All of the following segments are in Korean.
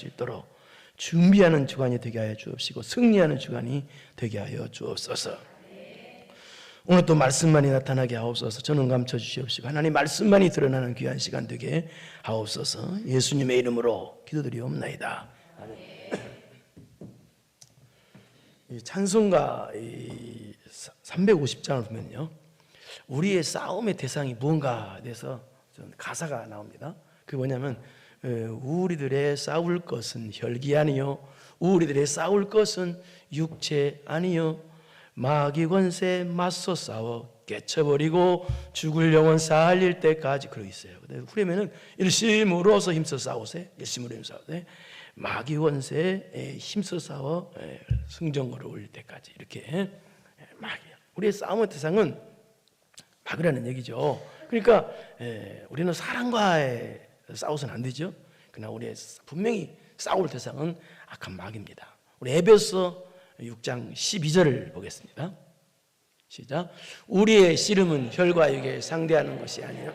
수 있도록 준비하는 주간이 되게 하여 주옵시고 승리하는 주간이 되게 하여 주옵소서. 오늘 또 말씀만이 나타나게 하옵소서. 저는 감춰 주시옵시고 하나님 말씀만이 드러나는 귀한 시간 되게 하옵소서. 예수님의 이름으로 기도드리옵나이다. 이 찬송가 350장을 보면요, 우리의 싸움의 대상이 무언가 돼서 가사가 나옵니다. 그게 뭐냐면 우리들의 싸울 것은 혈기 아니요 우리들의 싸울 것은 육체 아니요 마귀 권세 맞서 싸워 깨쳐버리고 죽을 영혼 살릴 때까지 그러고 있어요. 후렴에는 일심으로서 힘써 싸우세, 일심으로 힘써 싸우세, 마귀 권세에 힘써 싸워 승전거를 올릴 때까지, 이렇게 마귀야. 우리의 싸움의 대상은 마귀라는 얘기죠. 그러니까 우리는 사람과 싸워서는 안 되죠. 그러나 우리의 분명히 싸울 대상은 악한 마귀입니다. 우리 에베소 6장 12절을 보겠습니다. 시작. 우리의 씨름은 혈과 육에 상대하는 것이 아니요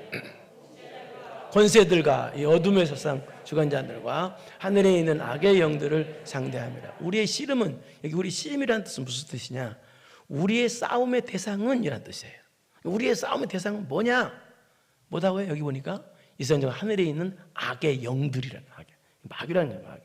권세들과 이 어둠의 세상 주관자들과 하늘에 있는 악의 영들을 상대합니다. 우리의 씨름은, 여기 우리 씨름이라는 뜻은 무슨 뜻이냐? 우리의 싸움의 대상은 이란 뜻이에요. 우리의 싸움의 대상은 뭐냐? 뭐다고요? 여기 보니까 이성적 하늘에 있는 악의 영들이라는, 마귀라는 거예요. 마귀.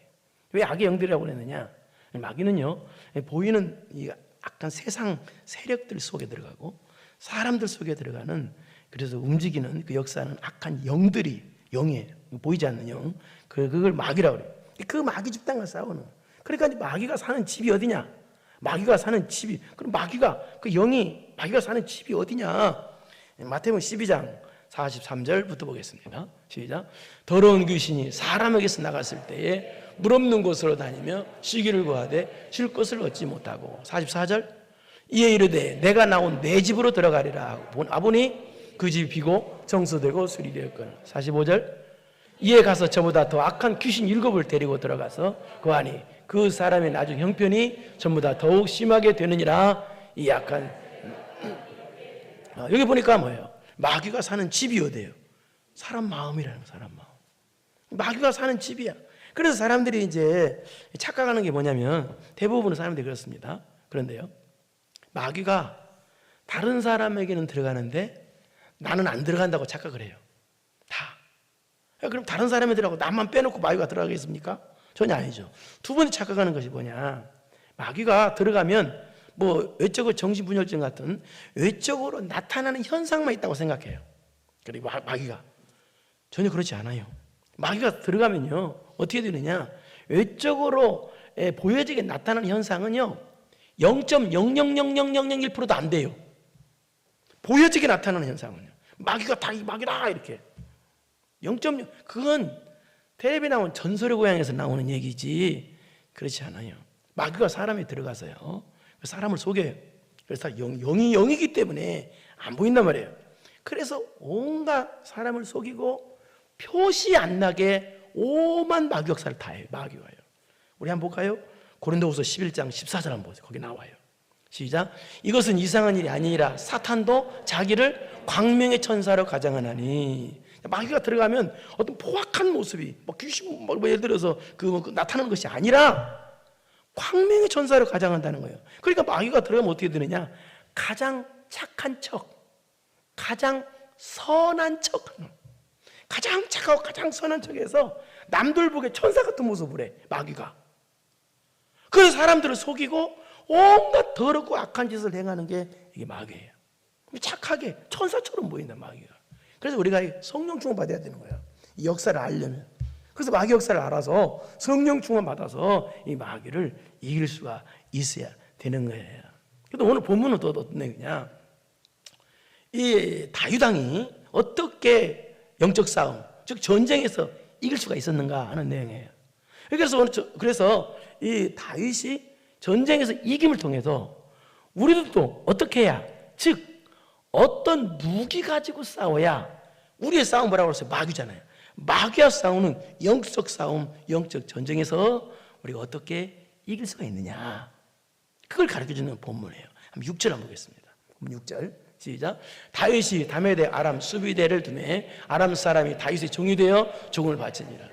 왜 악의 영들이라고 그랬느냐? 마귀는요, 보이는 이 악한 세상 세력들 속에 들어가고 사람들 속에 들어가는, 그래서 움직이는 그 역사는 악한 영들이, 영이에요. 보이지 않는 영. 그걸 마귀라고 그래요. 그 마귀 집단과 싸우는. 그러니까 마귀가 사는 집이 어디냐? 마귀가 사는 집이, 그럼 마귀가, 그 영이, 마귀가 사는 집이 어디냐? 마태복음 12장 43절부터 보겠습니다. 시작. 더러운 귀신이 사람에게서 나갔을 때에 물 없는 곳으로 다니며 쉬기를 구하되 쉴 것을 얻지 못하고. 44절. 이에 이르되 내가 나온 내 집으로 들어가리라 하고 아보니 그 집이 비고 정수되고 수리되었거늘. 45절. 이에 가서 저보다 더 악한 귀신 7을 데리고 들어가서 거하니 그 사람의 나중 형편이 전보다 더욱 심하게 되느니라. 이 악한, 여기 보니까 뭐예요? 마귀가 사는 집이 어디예요? 사람 마음이라는 거예요. 사람 마음. 마귀가 사는 집이야. 그래서 사람들이 이제 착각하는 게 뭐냐면, 대부분의 사람들이 그렇습니다. 그런데요, 마귀가 다른 사람에게는 들어가는데 나는 안 들어간다고 착각을 해요. 다. 그럼 다른 사람이 들어가고 나만 빼놓고 마귀가 들어가겠습니까? 전혀 아니죠. 두 번째 착각하는 것이 뭐냐? 마귀가 들어가면 뭐 외적으로 정신분열증 같은 외적으로 나타나는 현상만 있다고 생각해요. 그리고 마귀가 전혀 그렇지 않아요. 마귀가 들어가면요, 어떻게 되느냐? 외적으로 보여지게 나타나는 현상은요 0.0000001%도 안 돼요. 보여지게 나타나는 현상은요, 마귀가 다 이 마귀다 이렇게 0.0, 그건 텔레비 나온 전설의 고향에서 나오는 얘기지 그렇지 않아요. 마귀가 사람에 들어가서요 사람을 속여요. 그래서 영이 영이기 때문에 안 보인단 말이에요. 그래서 온갖 사람을 속이고 표시 안 나게 오만 마귀 역사를 다 해요. 마귀가요. 우리 한번 볼까요? 고린도후서 11장 14절 한번 보세요. 거기 나와요. 시작. 이것은 이상한 일이 아니라 사탄도 자기를 광명의 천사로 가장하나니. 마귀가 들어가면 어떤 포악한 모습이, 뭐 귀신, 뭐 예를 들어서 나타나는 것이 아니라 광명의 천사로 가장한다는 거예요. 그러니까 마귀가 들어가면 어떻게 되느냐? 가장 착한 척, 가장 선한 척, 가장 착하고 가장 선한 척해서 남들 보기에 천사 같은 모습을 해, 마귀가. 그래서 사람들을 속이고 온갖 더럽고 악한 짓을 행하는 게 이게 마귀예요. 착하게 천사처럼 보인다, 마귀가. 그래서 우리가 성령 충만 받아야 되는 거야, 이 역사를 알려면. 그래서 마귀 역사를 알아서 성령 충만 받아서 이 마귀를 이길 수가 있어야 되는 거예요. 그런데 오늘 본문은 또 어떤 내용이냐? 이 다윗왕이 어떻게 영적 싸움, 즉 전쟁에서 이길 수가 있었는가 하는 내용이에요. 그래서 이 다윗이 전쟁에서 이김을 통해서 우리들도 어떻게 해야, 즉 어떤 무기 가지고 싸워야, 우리의 싸움 뭐라고 그랬어요? 마귀잖아요. 마귀와 싸우는 영적 싸움, 영적 전쟁에서 우리가 어떻게 이길 수가 있느냐, 그걸 가르쳐주는 본문이에요. 한번 6절 한번 보겠습니다. 6절 시작. 다윗이 다메대 아람 수비대를 두매 아람 사람이 다윗의 종이 되어 죽음을 바치니라.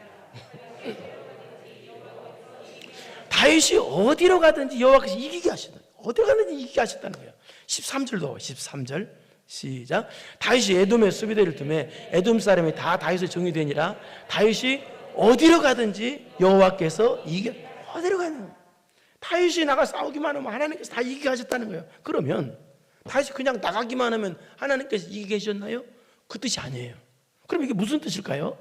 다윗이 어디로 가든지 여호와께서 이기게 하신다. 어디로 가든지 이기게 하셨다는 거예요. 13절도 13절 시작. 다윗이 에돔의 수비대를 두매 에돔 사람이 다 다윗의 종이 되니라. 다윗이 어디로 가든지 여호와께서 이기게. 어디로 가는 거예요. 다윗이 나가 싸우기만 하면 하나님께서 다 이기게 하셨다는 거예요. 그러면 다윗이 그냥 나가기만 하면 하나님께서 이기게 하셨나요? 그 뜻이 아니에요. 그럼 이게 무슨 뜻일까요?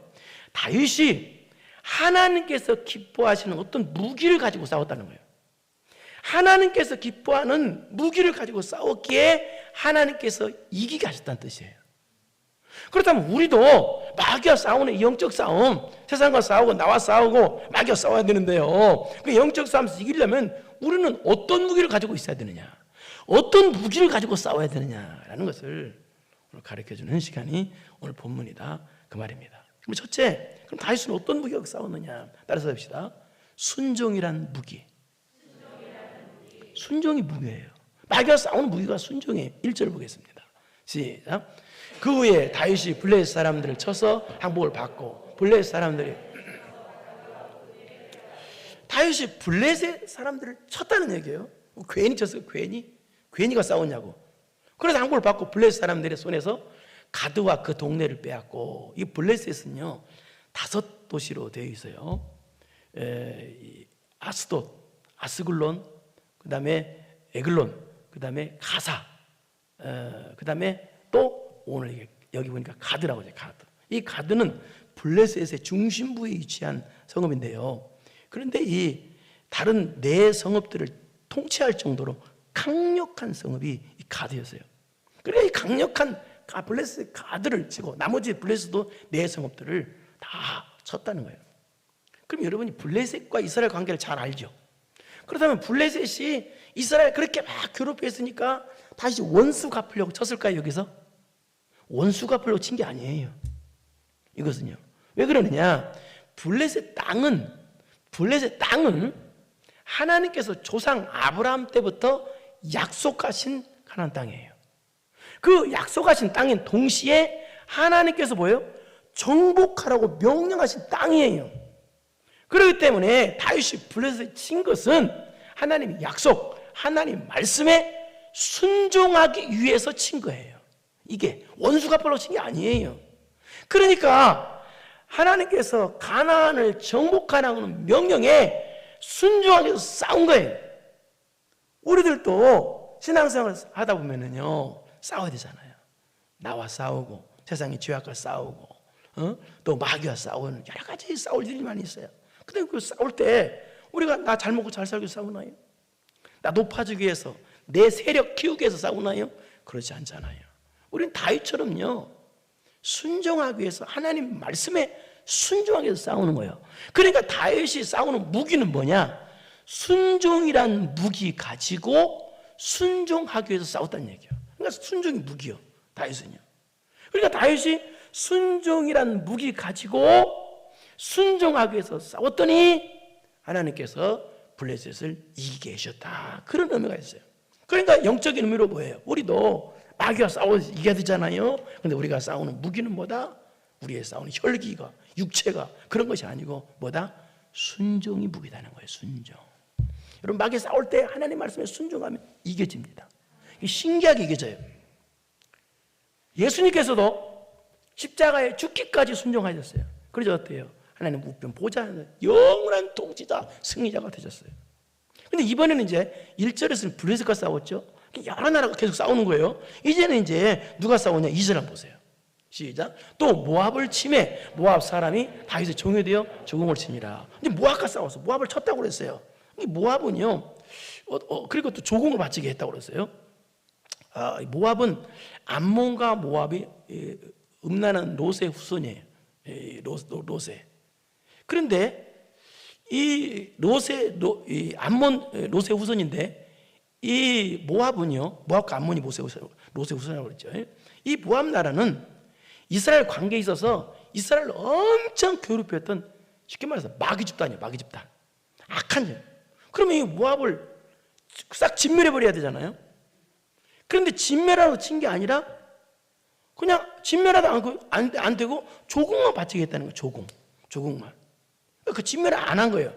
다윗이 하나님께서 기뻐하시는 어떤 무기를 가지고 싸웠다는 거예요. 하나님께서 기뻐하는 무기를 가지고 싸웠기에 하나님께서 이기게 하셨다는 뜻이에요. 그렇다면 우리도 마귀와 싸우는 이 영적 싸움, 세상과 싸우고 나와 싸우고 마귀와 싸워야 되는데요, 그 영적 싸움에서 이기려면 우리는 어떤 무기를 가지고 있어야 되느냐, 어떤 무기를 가지고 싸워야 되느냐라는 것을 오늘 가르쳐주는 시간이 오늘 본문이다 그 말입니다. 그럼 첫째, 그럼 다윗은 어떤 무기가 싸웠느냐? 따라서 합시다. 순종이란 무기. 순종이 무기예요. 마귀와 싸우는 무기가 순종이에요. 1절 보겠습니다. 시작. 그 후에 다윗이 블레셋 사람들을 쳐서 항복을 받고, 블레셋 사람들이 다윗이 블레셋 사람들을 쳤다는 얘기예요. 괜히 쳤어요. 괜히가 싸웠냐고. 그래서 항복을 받고 블레셋 사람들의 손에서 가드와 그 동네를 빼앗고, 이 블레셋은요 5도시로 되어 있어요. 아스돗, 아스글론, 그 다음에 에글론, 그 다음에 가사, 그 다음에 또 오늘 여기 보니까 가드라고 해요. 가드. 이 가드는 블레셋의 중심부에 위치한 성읍인데요, 그런데 이 다른 네 성읍들을 통치할 정도로 강력한 성읍이 이 가드였어요. 그러니까 이 강력한 블레셋 가드를 치고 나머지 블레셋도 네 성읍들을 다 쳤다는 거예요. 그럼 여러분이 블레셋과 이스라엘 관계를 잘 알죠? 그렇다면 블레셋이 이스라엘 그렇게 막 괴롭혔으니까 다시 원수 갚으려고 쳤을까요? 여기서? 원수 갚으려고 친 게 아니에요. 이것은요, 왜 그러느냐, 블레셋 땅은 하나님께서 조상 아브라함 때부터 약속하신 가나안 땅이에요. 그 약속하신 땅인 동시에 하나님께서 뭐예요? 정복하라고 명령하신 땅이에요. 그렇기 때문에 다윗이 블레셋에 친 것은 하나님의 약속, 하나님 말씀에 순종하기 위해서 친 거예요. 이게 원수 갚으려고 친 게 아니에요. 그러니까 하나님께서 가나안을 정복하라는 명령에 순종하기 위해서 싸운 거예요. 우리들도 신앙생활을 하다 보면은요 싸워야 되잖아요. 나와 싸우고, 세상의 죄악과 싸우고, 또 마귀와 싸우는 여러 가지 싸울 일이 많이 있어요. 근데 그 싸울 때 우리가 나 잘 먹고 잘 살기 위해서 싸우나요? 나 높아지기 위해서, 내 세력 키우기 위해서 싸우나요? 그렇지 않잖아요. 우리는 다윗처럼요 순종하기 위해서, 하나님 말씀에 순종하기 위해서 싸우는 거예요. 그러니까 다윗이 싸우는 무기는 뭐냐? 순종이란 무기 가지고 순종하기 위해서 싸웠다는 얘기예요. 그러니까 순종이 무기요, 다윗은요. 그러니까 다윗이 순종이란 무기 가지고 순종하기 위해서 싸웠더니 하나님께서 블레셋을 이기게 하셨다, 그런 의미가 있어요. 그러니까 영적인 의미로 뭐예요? 우리도 마귀와 싸워서 이겨야 되잖아요. 근데 우리가 싸우는 무기는 뭐다? 우리의 싸우는 혈기가, 육체가 그런 것이 아니고 뭐다? 순종이 무기다는 거예요. 순종. 여러분, 마귀 싸울 때 하나님 말씀에 순종하면 이겨집니다. 신기하게 이겨져요. 예수님께서도 십자가에 죽기까지 순종하셨어요. 그래서 어때요? 하나님 우편 보좌 영원한 통치자, 승리자가 되셨어요. 근데 이번에는 이제 1절에서는 블레셋과 싸웠죠. 여러 나라가 계속 싸우는 거예요. 이제는 이제 누가 싸우냐? 2절 한번 보세요. 시작. 또 모압을 침해, 모압 사람이 다윗의 종이 되어 조공을 치니라. 근데 모압과 싸워서 모압을 쳤다고 그랬어요. 모압은요, 그리고 또 조공을 바치게 했다고 그랬어요. 모압은 암몬과 모압이 음란한 롯의 후손이에요. 롯의. 그런데 이 암몬 롯의 후손인데, 이 모압은요, 모압과 암몬이 롯의 후손이라고 그랬죠. 이 모압 나라는 이스라엘 관계에 있어서 이스라엘을 엄청 괴롭혔던, 쉽게 말해서 마귀 집단이에요. 마귀 집단. 악한 일. 그러면 이 모압을 싹 진멸해버려야 되잖아요. 그런데 진멸하라고 친 게 아니라 그냥 진멸하도 안 되고 조공만 바치겠다는 거예요. 조공만. 그 진멸을 안 한 거예요.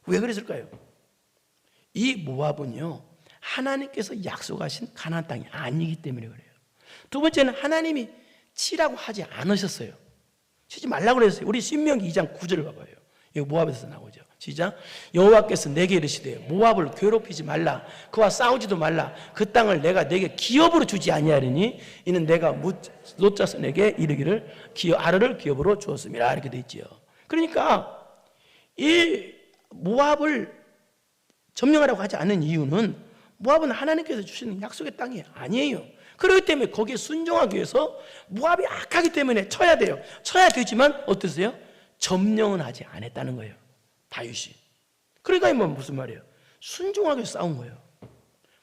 왜 그랬을까요? 이 모압은요, 하나님께서 약속하신 가나안 땅이 아니기 때문에 그래요. 두 번째는 하나님이 치라고 하지 않으셨어요. 치지 말라고 그랬어요. 우리 신명기 2장 9절을 봐봐요. 이거 모압에서 나오죠. 시작. 여호와께서 내게 이르시되 모압을 괴롭히지 말라. 그와 싸우지도 말라. 그 땅을 내가 내게 기업으로 주지 아니하리니 이는 내가 롯자손에게 이르기를 아르를 기업으로 주었음이라. 이렇게 돼 있지요. 그러니까 이 모압을 점령하라고 하지 않은 이유는 모압은 하나님께서 주시는 약속의 땅이 아니에요. 그렇기 때문에 거기에 순종하기 위해서 모압이 악하기 때문에 쳐야 돼요. 쳐야 되지만 어떠세요? 점령은 하지 않았다는 거예요, 다윗이. 그러니까 이 무슨 말이에요? 순종하게 싸운 거예요.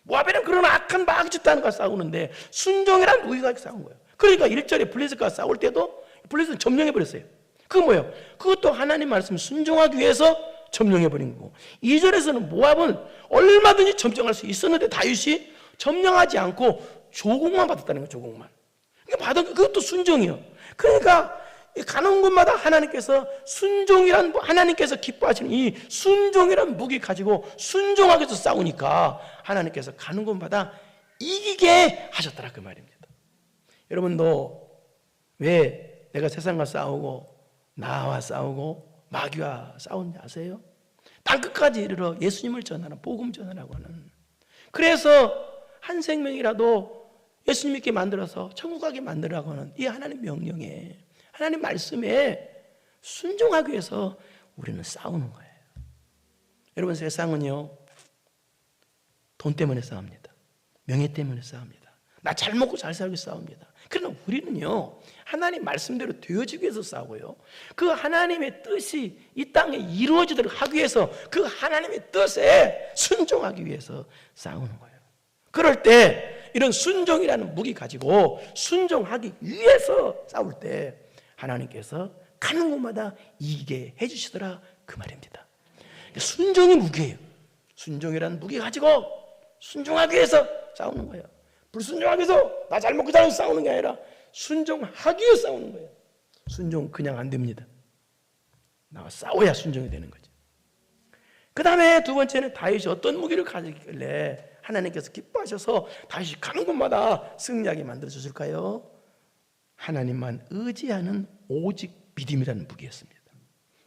모압에는 그런 악한 마귀 집단과 싸우는데 순종이란 무기가 싸운 거예요. 그러니까 1절에 블레셋과 싸울 때도 블레셋은 점령해버렸어요. 그거 뭐예요? 그것도 하나님 말씀 순종하기 위해서 점령해버린 거고, 2절에서는 모압은 얼마든지 점령할 수 있었는데 다윗이 점령하지 않고 조공만 받았다는 거예요. 조공만. 그러니까 받은 그것도 순종이요. 그러니까 가는 곳마다 하나님께서 순종이란, 하나님께서 기뻐하시는 이 순종이란 무기 가지고 순종하기 위해서 싸우니까 하나님께서 가는 곳마다 이기게 하셨더라, 그 말입니다. 여러분도 왜 내가 세상과 싸우고 나와 싸우고 마귀와 싸우는지 아세요? 땅끝까지 이르러 예수님을 전하는, 복음 전하라고 하는. 그래서 한 생명이라도 예수님 믿게 만들어서 천국 가게 만들라고 하는 이 하나님 명령에, 하나님 말씀에 순종하기 위해서 우리는 싸우는 거예요. 여러분, 세상은요, 돈 때문에 싸웁니다. 명예 때문에 싸웁니다. 나 잘 먹고 잘 살기 싸웁니다. 그러나 우리는요, 하나님 말씀대로 되어지기 위해서 싸우고요, 그 하나님의 뜻이 이 땅에 이루어지도록 하기 위해서 그 하나님의 뜻에 순종하기 위해서 싸우는 거예요. 그럴 때 이런 순종이라는 무기 가지고 순종하기 위해서 싸울 때 하나님께서 가는 곳마다 이기게 해주시더라, 그 말입니다. 순종이 무기예요. 순종이라는 무기 가지고 순종하기 위해서 싸우는 거예요. 불순종하기 위해서 나 잘 먹고 잘 싸우는 게 아니라 순종하기 위해서 싸우는 거예요. 순종 그냥 안 됩니다. 나와 싸워야 순종이 되는 거죠. 그 다음에 두 번째는 다윗이 어떤 무기를 가지길래 하나님께서 기뻐하셔서 다윗이 가는 곳마다 승리하게 만들어 주실까요? 하나님만 의지하는 오직 믿음이라는 무기였습니다.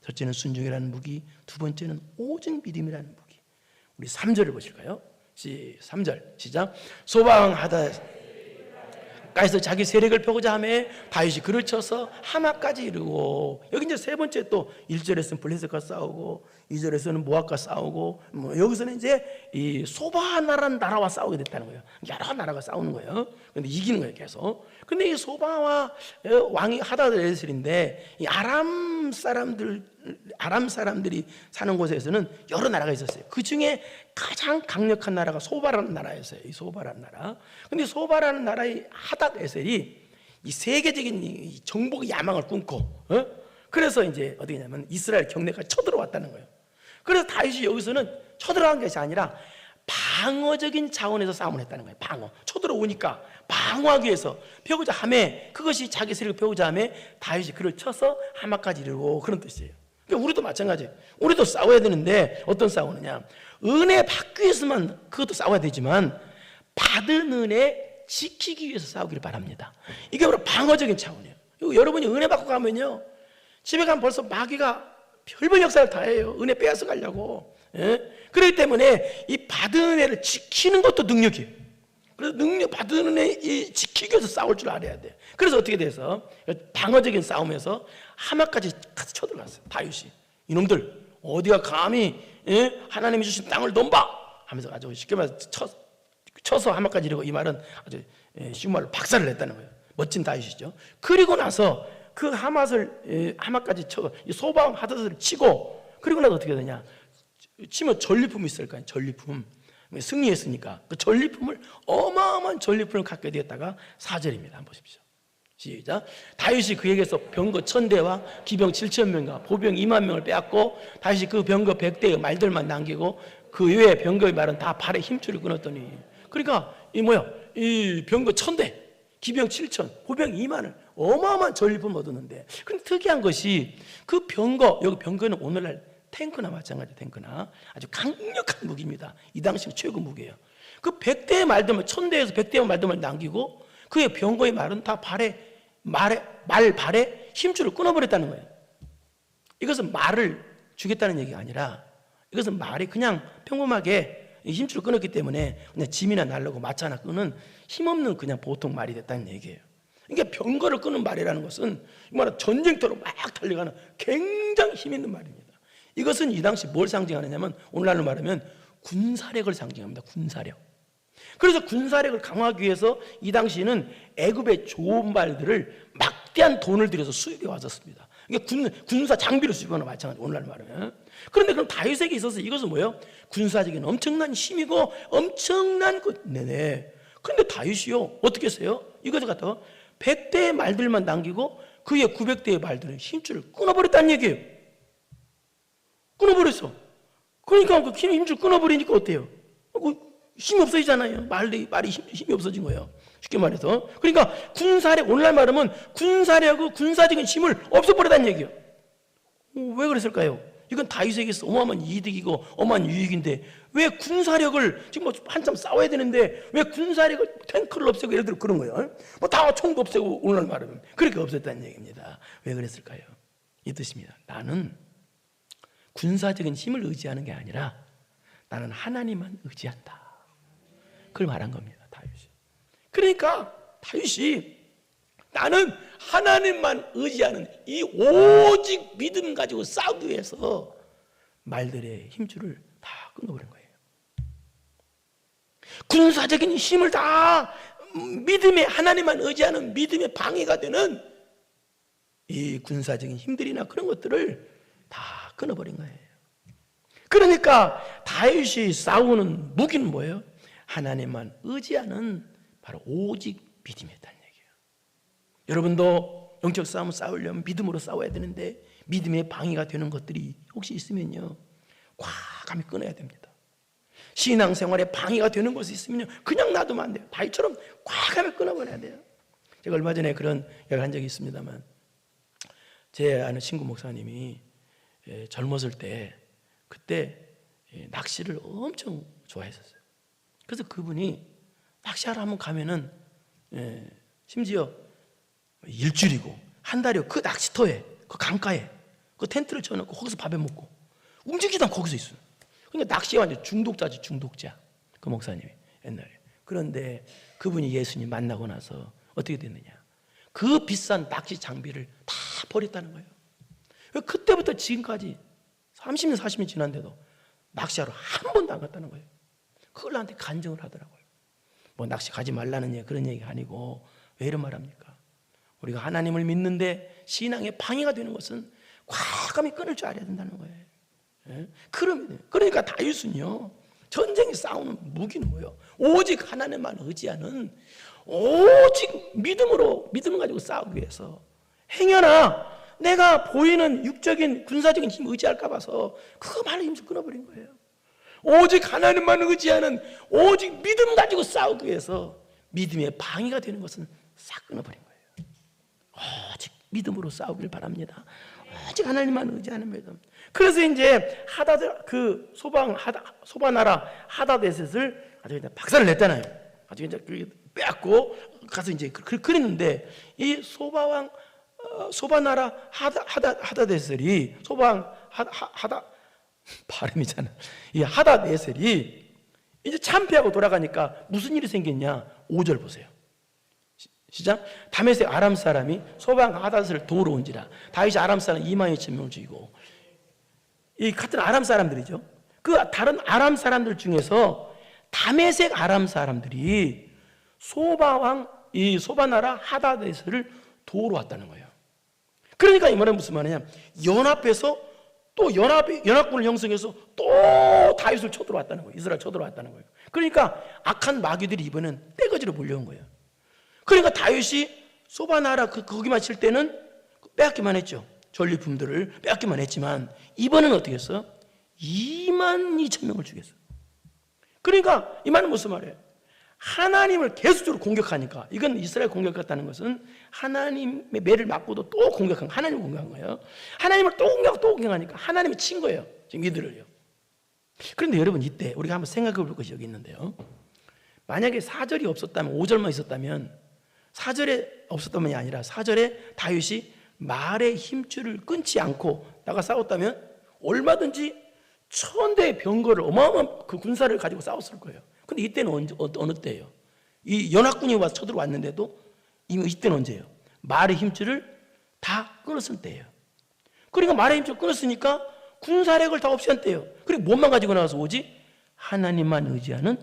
첫째는 순종이라는 무기, 두 번째는 오직 믿음이라는 무기. 우리 3절을 보실까요? 3절 시작. 소방하다가에서 자기 세력을 펴고자 하며 다윗이 그를 쳐서 하마까지 이르고, 여기 이제 세 번째 또 1절에서는 블레셋과 싸우고 2절에서는 모압과 싸우고, 여기서는 이제 이 소바나라는 나라와 싸우게 됐다는 거예요. 여러 나라가 싸우는 거예요. 근데 이기는 거예요, 계속. 근데 이 소바와 왕이 하다데셀인데, 이 아람 사람들이 사는 곳에서는 여러 나라가 있었어요. 그 중에 가장 강력한 나라가 소바라는 나라였어요. 이 소바라는 나라. 근데 소바라는 나라의 하다데셀이 이 세계적인 이 정복의 야망을 꿈고, 그래서 이제 어떻게 냐면 이스라엘 경내까지 쳐들어왔다는 거예요. 그래서 다윗이 여기서는 쳐들어간 것이 아니라 방어적인 차원에서 싸움을 했다는 거예요. 방어. 쳐들어오니까 방어하기 위해서 펴고자 하매, 그것이 자기 세력을 펴고자 하매 다윗이 그를 쳐서 하마까지 이르고, 그런 뜻이에요. 그러니까 우리도 마찬가지예요. 우리도 싸워야 되는데 어떤 싸우느냐, 은혜 받기 위해서만 그것도 싸워야 되지만 받은 은혜 지키기 위해서 싸우기를 바랍니다. 이게 바로 방어적인 차원이에요. 여러분이 은혜 받고 가면요, 집에 가면 벌써 마귀가 별별 역사를 다 해요. 은혜 빼앗아 가려고. 그렇기 때문에 이 받은 은혜를 지키는 것도 능력이에요. 그래서 받은 은혜 지키기 위해서 싸울 줄 알아야 돼요. 그래서 어떻게 돼서 방어적인 싸움에서 하마까지 가서 쳐들어갔어요, 다윗이. 이놈들 어디가 감히 하나님이 주신 땅을 넘봐 하면서 아주 쉽게 말해서 쳐서 하마까지 이러고, 이 말은 아주 쉬운 말로 박살을 냈다는 거예요. 멋진 다윗이죠. 그리고 나서 그 하마까지 쳐 소방 하다스를 치고, 그리고 나서 어떻게 되냐, 치면 전리품이 있을 거아요. 전리품. 승리했으니까 그 전리품을, 어마어마한 전리품을 갖게 되었다가 4절입니다. 한번 보십시오. 시작. 다윗이 그에게서 병거 1000대와 기병 7000명과 보병 2만 명을 빼앗고, 다윗이 그 병거 100대의 말들만 남기고 그 외에 병거의 말은 다 발에 힘줄을 끊었더니, 그러니까 이 병거 1000대, 기병 7000, 보병 2만을 어마어마한 전리품 얻었는데, 근데 특이한 것이 그 병거, 여기 병거는 오늘날 탱크나 마찬가지. 탱크나 아주 강력한 무기입니다. 이 당시 최고 무기예요. 그 100대의 말들만 1000대에서 100대의 말들만 남기고 그의 병거의 말은 다 말 발에 힘줄을 끊어버렸다는 거예요. 이것은 말을 죽였다는 얘기가 아니라 이것은 말이 그냥 평범하게 힘줄을 끊었기 때문에 그냥 짐이나 날르고 마차 하나 끄는 힘없는 그냥 보통 말이 됐다는 얘기예요. 그러니까 병거를 끄는 말이라는 것은 전쟁터로 막 달려가는 굉장히 힘 있는 말입니다. 이것은 이 당시 뭘 상징하느냐면 오늘날로 말하면 군사력을 상징합니다. 군사력. 그래서 군사력을 강화하기 위해서 이 당시에는 애굽의 좋은 말들을 막대한 돈을 들여서 수입해 왔었습니다. 군사 장비를 수입하는 마찬가지. 오늘날 말하면. 그런데 그럼 다윗에게 있어서 이것은 뭐예요? 군사적인 엄청난 힘이고 엄청난 네네. 그런데 다윗이요 어떻게 했어요? 이것을 갖다가 100대의 말들만 남기고 그의 900대의 말들의 힘줄을 끊어버렸다는 얘기예요. 끊어버렸어. 그러니까 그 힘줄 끊어버리니까 어때요? 힘이 없어지잖아요. 말이 힘이 없어진 거예요. 쉽게 말해서. 그러니까 군사력, 오늘날 말하면 군사력의 군사적인 힘을 없애버렸다는 얘기예요. 왜 그랬을까요? 이건 다윗에게서 어마어마한 이득이고 어마어마한 유익인데 왜 군사력을 지금 한참 싸워야 되는데 왜 군사력을 탱크를 없애고 예를 들어 그런 거예요. 다 총도 없애고 오늘날 말하면 그렇게 없앴다는 얘기입니다. 왜 그랬을까요? 이 뜻입니다. 나는 군사적인 힘을 의지하는 게 아니라 나는 하나님만 의지한다. 그걸 말한 겁니다. 다윗이. 그러니까 다윗이 나는 하나님만 의지하는 이 오직 믿음 가지고 싸우기 위해서 말들의 힘줄을 다 끊어버린 거예요. 군사적인 힘을 다 믿음의 하나님만 의지하는 믿음의 방해가 되는 이 군사적인 힘들이나 그런 것들을 다 끊어버린 거예요. 그러니까 다윗이 싸우는 무기는 뭐예요? 하나님만 의지하는 바로 오직 믿음이었다는 얘기예요. 여러분도 영적 싸움을 싸우려면 믿음으로 싸워야 되는데 믿음의 방해가 되는 것들이 혹시 있으면요 과감히 끊어야 됩니다. 신앙생활에 방해가 되는 것이 있으면요 그냥 놔두면 안 돼요. 다윗처럼 과감히 끊어버려야 돼요. 제가 얼마 전에 그런 이야기를 한 적이 있습니다만 제 아는 친구 목사님이 젊었을 때 그때 낚시를 엄청 좋아했었어요. 그래서 그분이 낚시하러 한번 가면은 심지어 일주일이고 한 달이요 그 낚시터에 그 강가에 그 텐트를 쳐놓고 거기서 밥해 먹고 움직이다 거기서 있어요. 그러니까 낚시에 완전 중독자지 중독자 그 목사님이 옛날에. 그런데 그분이 예수님 만나고 나서 어떻게 됐느냐 그 비싼 낚시 장비를 다 버렸다는 거예요. 그때부터 지금까지 30년 40년 지났는데도 낚시하러 한 번도 안 갔다는 거예요. 그걸 나한테 간증을 하더라고요. 뭐 낚시 가지 말라는 얘기 그런 얘기가 아니고 왜 이런 말 합니까? 우리가 하나님을 믿는데 신앙에 방해가 되는 것은 과감히 끊을 줄 알아야 된다는 거예요. 예? 그러니까 다윗은요 전쟁에 싸우는 무기는 뭐예요? 오직 하나님만 의지하는 오직 믿음을 가지고 싸우기 위해서 행여나 내가 보이는 육적인 군사적인 힘 의지할까 봐서 그거 말로 힘을 끊어버린 거예요. 오직 하나님만 의지하는 오직 믿음 가지고 싸우기 위해서 믿음의 방해가 되는 것은 싹 끊어버린 거예요. 오직 믿음으로 싸우길 바랍니다. 오직 하나님만 의지하는 믿음. 그래서 이제 소바나라 하다데셋을 아주 그냥 박살을 냈잖아요. 아주 이제 빼앗고 가서 이제 그랬는데 이 소바나라 하다데셀이 발음이잖아. 이 하다데셀이 이제 참패하고 돌아가니까 무슨 일이 생겼냐? 5절 보세요. 시작. 다메섹 아람 사람이 소방 하다데셀을 도우러 온지라. 다윗이 아람 사람 2만 2천 명을 죽이고 이 같은 아람 사람들이죠. 그 다른 아람 사람들 중에서 다메섹 아람 사람들이 이 소바나라 하다데셀을 도우러 왔다는 거예요. 그러니까 이 말은 무슨 말이냐? 연합해서 또 연합군을 형성해서 또 다윗을 쳐들어왔다는 거예요. 이스라엘 쳐들어왔다는 거예요. 그러니까 악한 마귀들이 이번엔 떼거지로 몰려온 거예요. 그러니까 다윗이 소바나라 거기만 칠 때는 빼앗기만 했죠. 전리품들을 빼앗기만 했지만 이번엔 어떻게 했어? 2만 2천 명을 죽였어. 그러니까 이 말은 무슨 말이에요? 하나님을 계속적으로 공격하니까 이건 이스라엘 공격했다는 것은 하나님의 매를 맞고도 또 공격한 하나님을 공격한 거예요. 하나님을 또 공격하니까 하나님이 친 거예요. 지금 이들을요. 그런데 여러분, 이때 우리가 한번 생각해 볼 것이 여기 있는데요. 만약에 4절이 없었다면, 5절만 있었다면, 4절에 없었다면이 아니라 4절에 다윗이 말의 힘줄을 끊지 않고 나가 싸웠다면 얼마든지 1000대의 병거를, 어마어마한 그 군사를 가지고 싸웠을 거예요. 근데 이때는 어느 때예요? 이 연합군이 와서 쳐들어왔는데도 이때는 언제예요? 말의 힘줄을 다 끊었을 때예요. 그러니까 말의 힘줄을 끊었으니까 군사력을 다 없이 한대요. 그리고 뭐만 가지고 나가서 오지? 하나님만 의지하는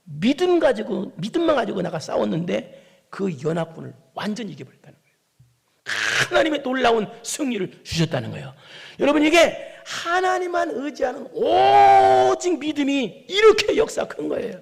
믿음만 가지고 나가 싸웠는데 그 연합군을 완전히 이겨버렸다는 거예요. 하나님의 놀라운 승리를 주셨다는 거예요. 여러분, 이게 하나님만 의지하는 오직 믿음이 이렇게 역사가 큰 거예요.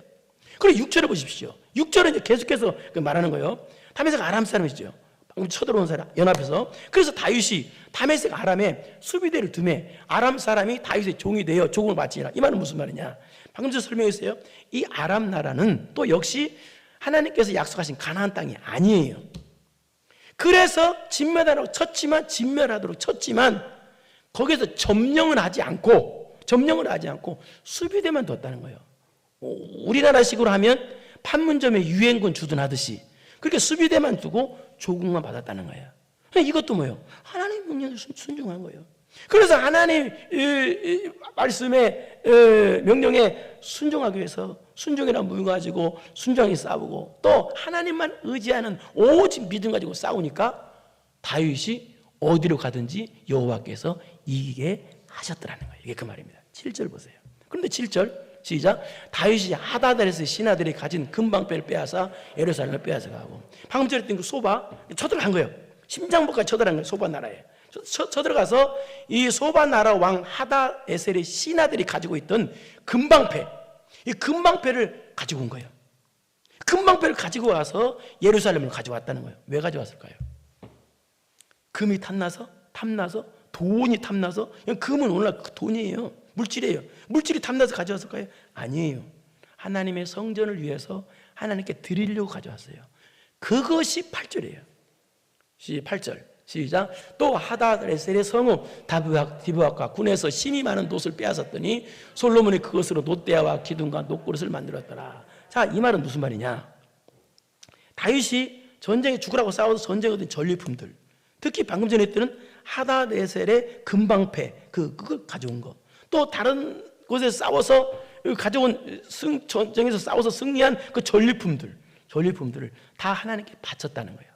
그리고 6절을 보십시오. 6절은 이제 계속해서 말하는 거예요. 다메섹 아람 사람이죠. 방금 쳐들어온 사람, 연합해서. 그래서 다윗이 다메섹 아람에 수비대를 두매 아람 사람이 다윗의 종이 되어 조공을 바치니라. 이 말은 무슨 말이냐? 방금 저 설명했어요. 이 아람 나라는 또 역시 하나님께서 약속하신 가나안 땅이 아니에요. 그래서 진멸하도록 쳤지만 거기서 점령을 하지 않고 수비대만 뒀다는 거예요. 우리나라식으로 하면 판문점에 유엔군 주둔하듯이 그렇게 수비대만 두고 조국만 받았다는 거예요. 이것도 뭐예요? 하나님 명령에 순종한 거예요. 그래서 하나님 말씀에 명령에 순종하기 위해서 순종이란 무기 가지고 순종하게 싸우고 또 하나님만 의지하는 오직 믿음 가지고 싸우니까 다윗이 어디로 가든지 여호와께서 이기게 하셨더라는 거예요. 이게 그 말입니다. 7절 보세요. 그런데 7절 시작. 다윗이 하다델에서 신하들이 가진 금방패를 빼앗아 예루살렘을 빼앗아가고 방금 전에 했던 그 소바 쳐들어간 거예요. 심장부까지 쳐들어간 거예요. 소바 나라에 쳐들어가서 이 소바 나라 왕 하다에셀의 신하들이 가지고 있던 금방패, 이 금방패를 가지고 온 거예요. 금방패를 가지고 와서 예루살렘을 가져왔다는 거예요. 왜 가져왔을까요? 금이 탐나서 돈이 탐나서. 금은 오늘날 돈이에요. 물질이에요. 물질이 탐나서 가져왔을까요? 아니에요. 하나님의 성전을 위해서 하나님께 드리려고 가져왔어요. 그것이 8절이에요. 8절 시작. 또 하다데셀의 성읍 디브앗과 군에서 신이 많은 돛을 빼앗았더니 솔로몬이 그것으로 놋대야와 기둥과 놋그릇을 만들었더라. 자, 이 말은 무슨 말이냐? 다윗이 전쟁에 죽으라고 싸워서 전쟁에 얻은 전리품들, 특히 방금 전에 했던 하다데셀의 금방패 그걸 가져온 거, 또 다른 곳에서 싸워서 가져온 전쟁에서 싸워서 승리한 그 전리품들을 다 하나님께 바쳤다는 거예요.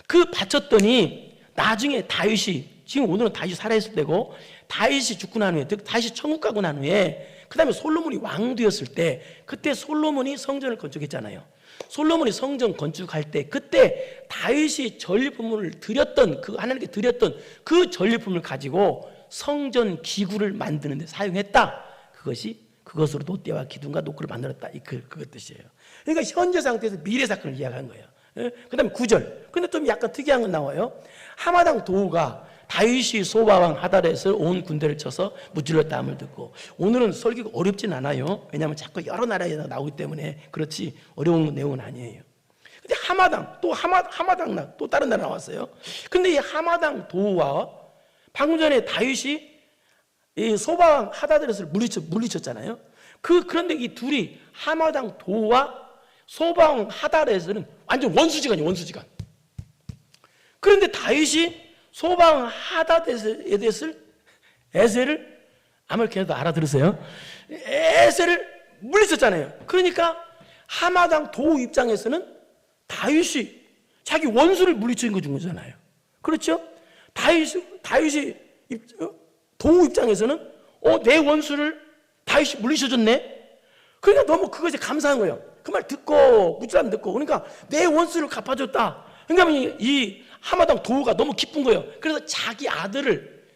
그 바쳤더니 나중에 다윗이, 지금 오늘은 다윗이 살아있을 때고, 다윗이 죽고 난 후에, 다윗이 천국 가고 난 후에 그 다음에 솔로몬이 왕 되었을 때, 그때 솔로몬이 성전을 건축했잖아요. 솔로몬이 성전 건축할 때 그때 다윗이 전리품을 드렸던, 그 하나님께 드렸던 그 전리품을 가지고 성전 기구를 만드는 데 사용했다. 그것으로 놋대와 기둥과 놋그릇을 만들었다. 그것 뜻이에요. 그러니까 현재 상태에서 미래 사건을 이야기한 거예요. 그 다음에 9절. 근데 좀 약간 특이한 건 나와요. 하마당 도후가 다윗이 소바왕 하다렛을 온 군대를 쳐서 무찔렀다 함을 듣고. 오늘은 설교가 어렵진 않아요. 왜냐하면 자꾸 여러 나라에서 나오기 때문에 그렇지 어려운 내용은 아니에요. 근데 하마당, 또 다른 나라 나왔어요. 근데 이 하마당 도후와 방금 전에 다윗이 이 소바왕 하다렛을 물리쳤잖아요. 그런데 이 둘이 하마당 도후와 소바왕 하다렛은 완전 원수지간이에요. 원수지간. 그런데 다윗이 소바왕 에셀을 아마 걔네도 알아들으세요. 에셀을 물리쳤잖아요. 그러니까 하마당 도후 입장에서는 다윗이 자기 원수를 물리친 거잖아요. 그렇죠? 다윗이 도후 입장에서는 내 원수를 다윗이 물리쳐줬네. 그러니까 너무 그것에 감사한 거예요. 그 말 듣고 무지람 듣고, 그러니까 내 원수를 갚아줬다. 그러니까 이 하마당 도후가 너무 기쁜 거예요. 그래서 자기 아들을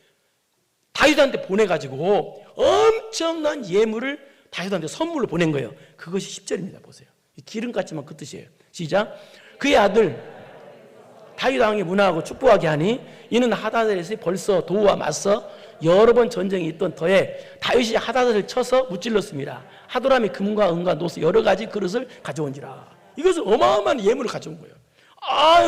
다윗한테 보내가지고 엄청난 예물을 다윗한테 선물로 보낸 거예요. 그것이 10절입니다. 보세요. 기름 같지만 그 뜻이에요. 시작. 그의 아들 다윗 왕이 문하고 축복하게 하니 이는 하다데셀이 벌써 도후와 맞서 여러 번 전쟁이 있던 터에 다윗이 하다데셀을 쳐서 무찔렀습니다. 하도람이 금과 은과 놋 여러 가지 그릇을 가져온지라. 이것을 어마어마한 예물을 가져온 거예요.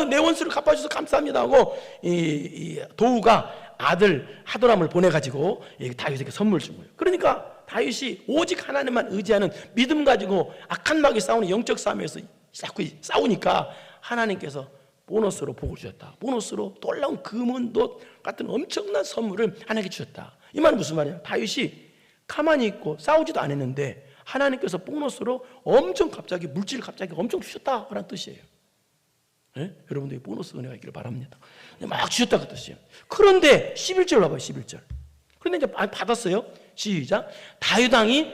내 원수를 갚아주셔서 감사합니다 하고 이 도후가 아들 하도람을 보내가지고 다윗에게 선물 준 거예요. 그러니까 다윗이 오직 하나님만 의지하는 믿음 가지고 악한 마귀 싸우는 영적 싸움에서 자꾸 싸우니까 하나님께서 보너스로 복을 주셨다. 보너스로 놀라운 금은옷 같은 엄청난 선물을 하나님께 주셨다. 이 말은 무슨 말이에요? 다윗이 가만히 있고 싸우지도 않았는데 하나님께서 보너스로 엄청 갑자기 물질을 갑자기 엄청 주셨다라는 뜻이에요. 네? 여러분들이 보너스 은혜가 있기를 바랍니다. 막 주셨다 그 뜻이에요. 그런데 11절 봐봐요. 11절. 그런데 이제 받았어요. 시작. 다윗 왕이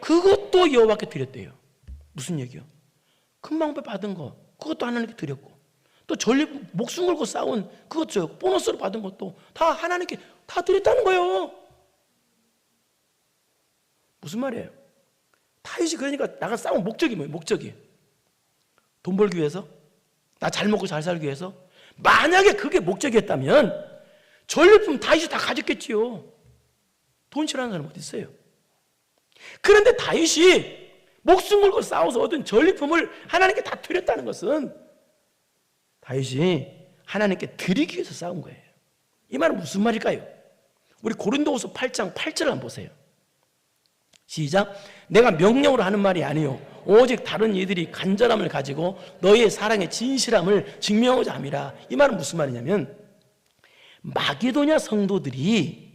그것도 여호와께 드렸대요. 무슨 얘기요? 금방배 받은 거 그것도 하나님께 드렸고 또 전립 목숨 걸고 싸운 그것죠. 보너스로 받은 것도 다 하나님께 다 드렸다는 거예요. 무슨 말이에요? 다윗이 그러니까 나가 싸운 목적이 뭐예요? 목적이 돈 벌기 위해서? 나 잘 먹고 잘 살기 위해서? 만약에 그게 목적이었다면 전리품 다윗이 다 가졌겠지요. 돈 싫어하는 사람 어디 있어요? 그런데 다윗이 목숨 걸고 싸워서 얻은 전리품을 하나님께 다 드렸다는 것은 다윗이 하나님께 드리기 위해서 싸운 거예요. 이 말은 무슨 말일까요? 우리 고린도후서 8장 8절을 한번 보세요. 시작. 내가 명령으로 하는 말이 아니요 오직 다른 이들이 간절함을 가지고 너희의 사랑의 진실함을 증명하고자 함이라. 이 말은 무슨 말이냐면 마게도냐 성도들이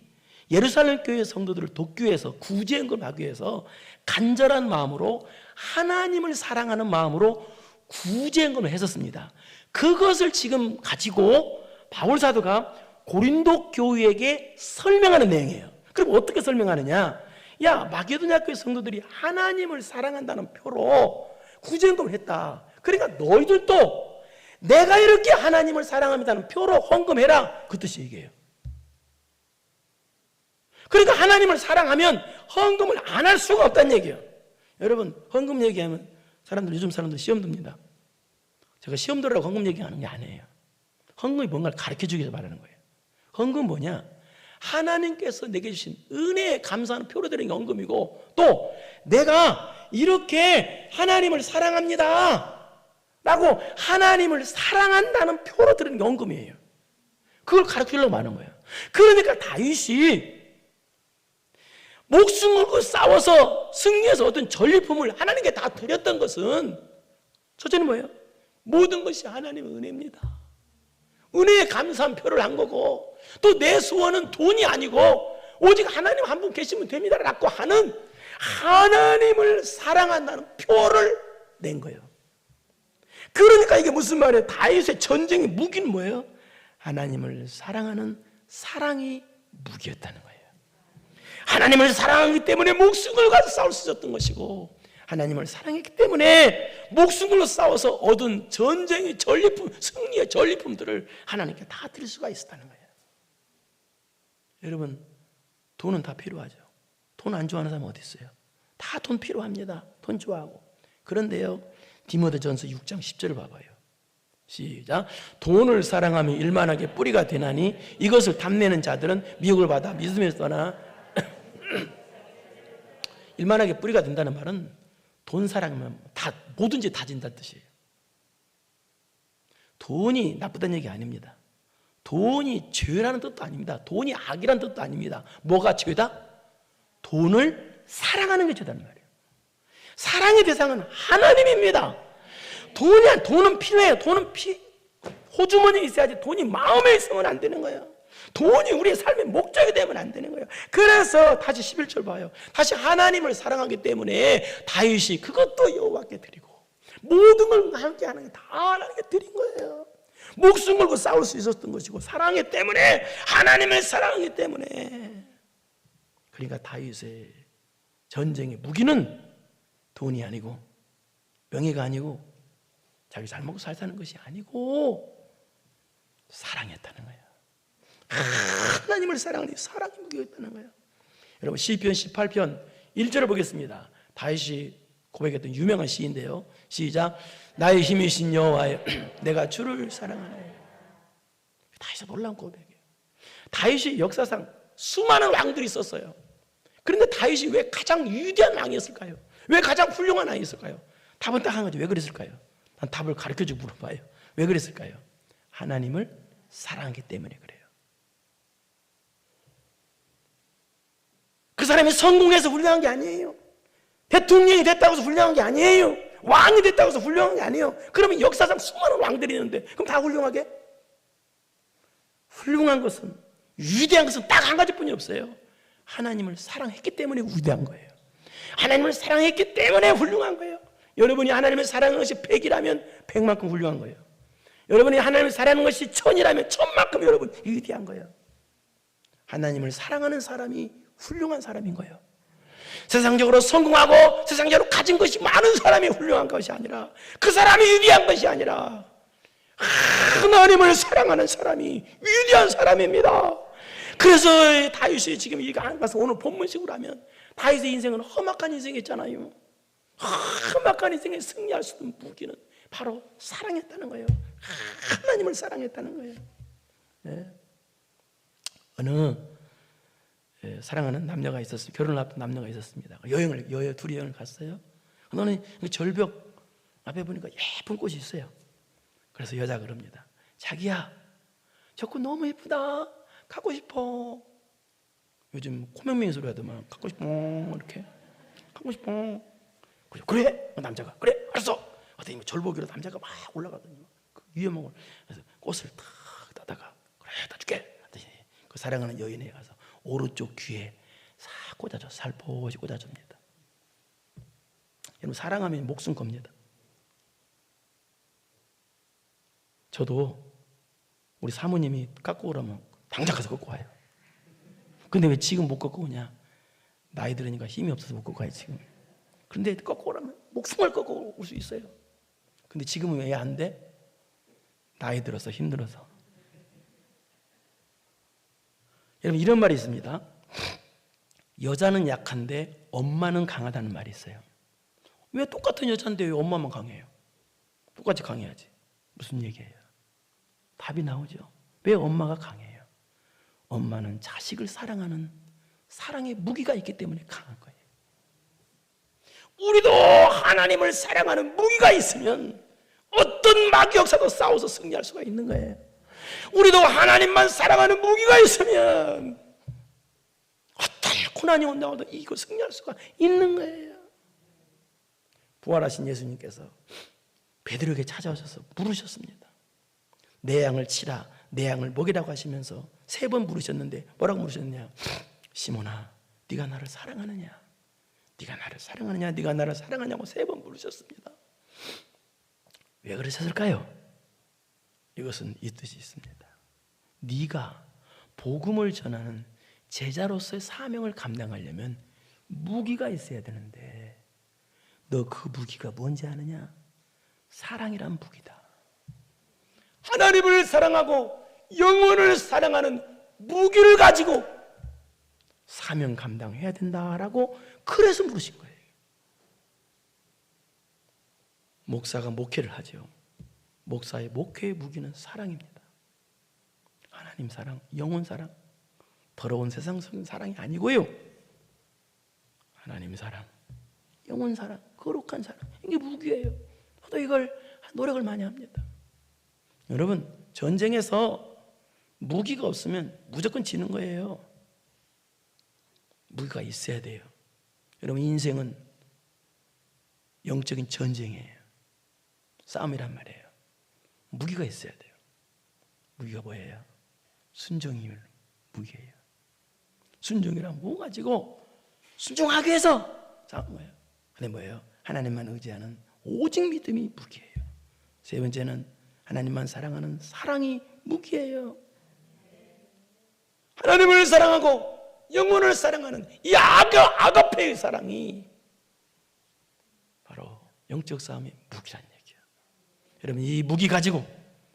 예루살렘 교회 성도들을 돕기 위해서 구제연금을 하기 위해서 간절한 마음으로 하나님을 사랑하는 마음으로 구제연금을 했었습니다. 그것을 지금 가지고 바울 사도가 고린도 교회에게 설명하는 내용이에요. 그럼 어떻게 설명하느냐? 야, 마게도냐 교회 성도들이 하나님을 사랑한다는 표로 구제연금을 했다. 그러니까 너희들도 내가 이렇게 하나님을 사랑합니다는 표로 헌금해라. 그 뜻이 얘기예요. 그러니까 하나님을 사랑하면 헌금을 안 할 수가 없다는 얘기예요. 여러분, 헌금 얘기하면 요즘 사람들 시험 듭니다. 제가 시험 들으라고 헌금 얘기하는 게 아니에요. 헌금이 뭔가를 가르쳐주기 위해서 말하는 거예요. 헌금 뭐냐? 하나님께서 내게 주신 은혜에 감사하는 표로 드리는 게 헌금이고, 또 내가 이렇게 하나님을 사랑합니다 라고 하나님을 사랑한다는 표로 드리는 게 헌금이에요. 그걸 가르치려고 하는 거예요. 그러니까 다윗이 목숨 걸고 싸워서 승리해서 얻은 전리품을 하나님께 다 드렸던 것은 첫째는 뭐예요? 모든 것이 하나님의 은혜입니다. 은혜에 감사한 표를 한 거고, 또 내 소원은 돈이 아니고 오직 하나님 한 분 계시면 됩니다 라고 하는 하나님을 사랑한다는 표를 낸 거예요. 그러니까 이게 무슨 말이에요? 다윗의 전쟁의 무기는 뭐예요? 하나님을 사랑하는 사랑이 무기였다는 거예요. 하나님을 사랑하기 때문에 목숨을 가서 싸울 수 있었던 것이고, 하나님을 사랑했기 때문에 목숨으로 싸워서 얻은 전쟁의 전리품, 승리의 전리품들을 하나님께 다 드릴 수가 있었다는 거예요. 여러분, 돈은 다 필요하죠. 돈 안 좋아하는 사람 어디 있어요? 다 돈 필요합니다. 돈 좋아하고. 그런데요, 디모데전서 6장 10절을 봐봐요. 시작. 돈을 사랑하며 일만하게 뿌리가 되나니 이것을 탐내는 자들은 미혹을 받아 믿음에서 떠나. 일만하게 뿌리가 된다는 말은 돈 사랑하면 다 뭐든지 다진다는 뜻이에요. 돈이 나쁘다는 얘기 아닙니다. 돈이 죄라는 뜻도 아닙니다. 돈이 악이라는 뜻도 아닙니다. 뭐가 죄다? 돈을 사랑하는 게 죄다는 말이에요. 사랑의 대상은 하나님입니다. 돈은 필요해요. 호주머니에 있어야지. 돈이 마음에 있으면 안 되는 거예요. 돈이 우리의 삶의 목적이 되면 안 되는 거예요. 그래서 다시 11절 봐요. 다시 하나님을 사랑하기 때문에 다윗이 그것도 여호와께 드리고 모든 걸 함께 하는 게 다 하나님께 드린 거예요. 목숨 걸고 싸울 수 있었던 것이고, 사랑하기 때문에, 하나님을 사랑하기 때문에. 그러니까 다윗의 전쟁의 무기는 돈이 아니고 명예가 아니고 자기 잘 먹고 잘 사는 것이 아니고 사랑이었다는 거예요. 하나님을 사랑하니 사랑의 무기였다는 거예요. 여러분, 시편 18편 1절을 보겠습니다. 다윗이 고백했던 유명한 시인데요. 시작. 나의 힘이신 여호와여, 내가 주를 사랑하네. 다윗의 놀라운 고백이에요. 다윗이 역사상 수많은 왕들이 있었어요. 그런데 다윗이 왜 가장 위대한 왕이었을까요? 왜 가장 훌륭한 왕이었을까요? 답은 딱 한 가지. 왜 그랬을까요? 난 답을 가르쳐주고 물어봐요. 왜 그랬을까요? 하나님을 사랑하기 때문에 그래요. 사람이 성공해서 훌륭한 게 아니에요. 대통령이 됐다고 해서 훌륭한 게 아니에요. 왕이 됐다고 해서 훌륭한 게 아니에요. 그러면 역사상 수많은 왕들이 있는데 그럼 다 훌륭하게? 훌륭한 것은, 위대한 것은 딱 한 가지뿐이 없어요. 하나님을 사랑했기 때문에 위대한 거예요. 하나님을 사랑했기 때문에 훌륭한 거예요. 여러분이 하나님을 사랑하는 것이 100이라면 100만큼 훌륭한 거예요. 여러분이 하나님을 사랑하는 것이 1000이라면 1000만큼 여러분 위대한 거예요. 하나님을 사랑하는 사람이 훌륭한 사람인 거예요. 세상적으로 성공하고 세상적으로 가진 것이 많은 사람이 훌륭한 것이 아니라, 그 사람이 위대한 것이 아니라 하나님을 사랑하는 사람이 위대한 사람입니다. 그래서 다윗이 지금 이거 안 가서 오늘 본문식으로 하면 다윗의 인생은 험악한 인생이었잖아요. 험악한 인생에 승리할 수 있는 무기는 바로 사랑했다는 거예요. 하나님을 사랑했다는 거예요. 네. 어느 사랑하는 남녀가 있었어요. 결혼을 앞둔 남녀가 있었습니다. 둘이 여행을 갔어요. 너는 절벽 앞에 보니까 예쁜 꽃이 있어요. 그래서 여자가 그럽니다. 자기야, 저 꽃 너무 예쁘다. 갖고 싶어. 요즘 코맹맹이 소리 하더만 갖고 싶어. 이렇게 갖고 싶어. 그래? 남자가 그래 알았어. 어떻게 절벽으로 남자가 막 올라가더니 그 위험한 걸, 그래서 꽃을 탁 따다가 그래 따줄게. 그 사랑하는 여인에 가서 오른쪽 귀에 싹 꽂아줘. 살포시 꽂아줍니다. 여러분, 사랑하면 목숨 겁니다. 저도 우리 사모님이 깎고 오라면 당장 가서 깎고 와요. 근데 왜 지금 못 깎고 오냐? 나이 들으니까 힘이 없어서 못 깎고 와요 지금. 그런데 깎고 오라면 목숨을 깎고 올 수 있어요. 근데 지금은 왜 안 돼? 나이 들어서 힘들어서. 여러분, 이런 말이 있습니다. 여자는 약한데 엄마는 강하다는 말이 있어요. 왜 똑같은 여자인데 왜 엄마만 강해요? 똑같이 강해야지. 무슨 얘기예요? 답이 나오죠. 왜 엄마가 강해요? 엄마는 자식을 사랑하는 사랑의 무기가 있기 때문에 강한 거예요. 우리도 하나님을 사랑하는 무기가 있으면 어떤 마귀 역사도 싸워서 승리할 수가 있는 거예요. 우리도 하나님만 사랑하는 무기가 있으면 어떤 고난이 온다고도 이거 승리할 수가 있는 거예요. 부활하신 예수님께서 베드로에게 찾아오셔서 물으셨습니다. 내 양을 치라, 내 양을 먹이라고 하시면서 3번 물으셨는데 뭐라고 물으셨느냐? 시몬아, 네가 나를 사랑하느냐? 네가 나를 사랑하느냐? 네가 나를 사랑하냐고 3번 물으셨습니다. 왜 그러셨을까요? 이것은 이 뜻이 있습니다. 네가 복음을 전하는 제자로서의 사명을 감당하려면 무기가 있어야 되는데 너 그 무기가 뭔지 아느냐? 사랑이란 무기다. 하나님을 사랑하고 영혼을 사랑하는 무기를 가지고 사명 감당해야 된다라고 그래서 물으신 거예요. 목사가 목회를 하죠. 목사의 목회의 무기는 사랑입니다. 하나님 사랑, 영혼 사랑, 더러운 세상적인 사랑이 아니고요. 하나님 사랑, 영혼 사랑, 거룩한 사랑, 이게 무기예요. 저도 이걸 노력을 많이 합니다. 여러분, 전쟁에서 무기가 없으면 무조건 지는 거예요. 무기가 있어야 돼요. 여러분, 인생은 영적인 전쟁이에요. 싸움이란 말이에요. 무기가 있어야 돼요. 무기가 뭐예요? 순종이 무기예요. 순종이란 뭐 가지고 순종하기 위해서 싸우는 거예요. 근데 뭐예요? 하나님만 의지하는 오직 믿음이 무기예요. 3번째는 하나님만 사랑하는 사랑이 무기예요. 하나님을 사랑하고 영혼을 사랑하는 이 아가페의 사랑이 바로 영적 싸움의 무기란 얘기예요. 여러분, 이 무기 가지고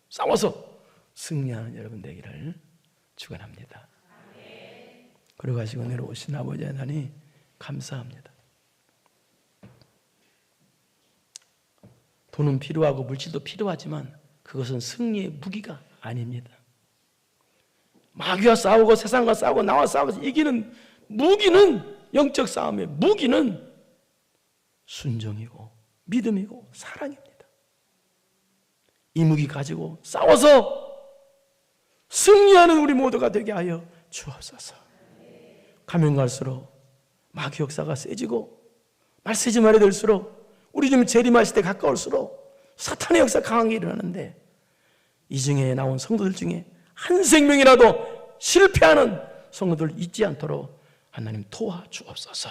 싸워서 승리하는 여러분 되기를 축원합니다. 그러고 가시고 내려오신 아버지 하나님 감사합니다. 돈은 필요하고 물질도 필요하지만 그것은 승리의 무기가 아닙니다. 마귀와 싸우고 세상과 싸우고 나와 싸워서 이기는 무기는, 영적 싸움의 무기는 순종이고 믿음이고 사랑입니다. 이 무기 가지고 싸워서 승리하는 우리 모두가 되게 하여 주옵소서. 가면 갈수록 마귀 역사가 세지고 말세지 말이 될수록 우리 좀 재림하실 때 가까울수록 사탄의 역사 강하게 일어나는데, 이 중에 나온 성도들 중에 한 생명이라도 실패하는 성도들 잊지 않도록 하나님 도와주옵소서.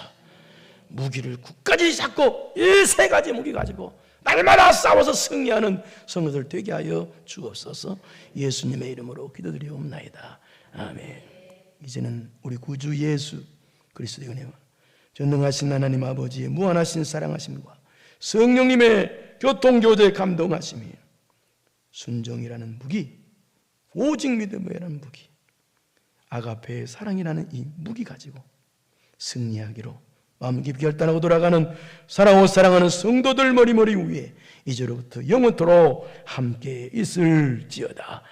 무기를 굳건히 잡고 이 세 가지 무기 가지고 날마다 싸워서 승리하는 성도들 되게 하여 주옵소서. 예수님의 이름으로 기도드리옵나이다. 아멘. 이제는 우리 구주 예수 그리스도의 은혜와 전능하신 하나님 아버지의 무한하신 사랑하심과 성령님의 교통교제 감동하심이, 순종이라는 무기, 오직 믿음이라는 무기, 아가페의 사랑이라는 이 무기 가지고 승리하기로 마음 깊이 결단하고 돌아가는 사랑하고 사랑하는 성도들 머리머리 위에 이제로부터 영원토록 함께 있을지어다.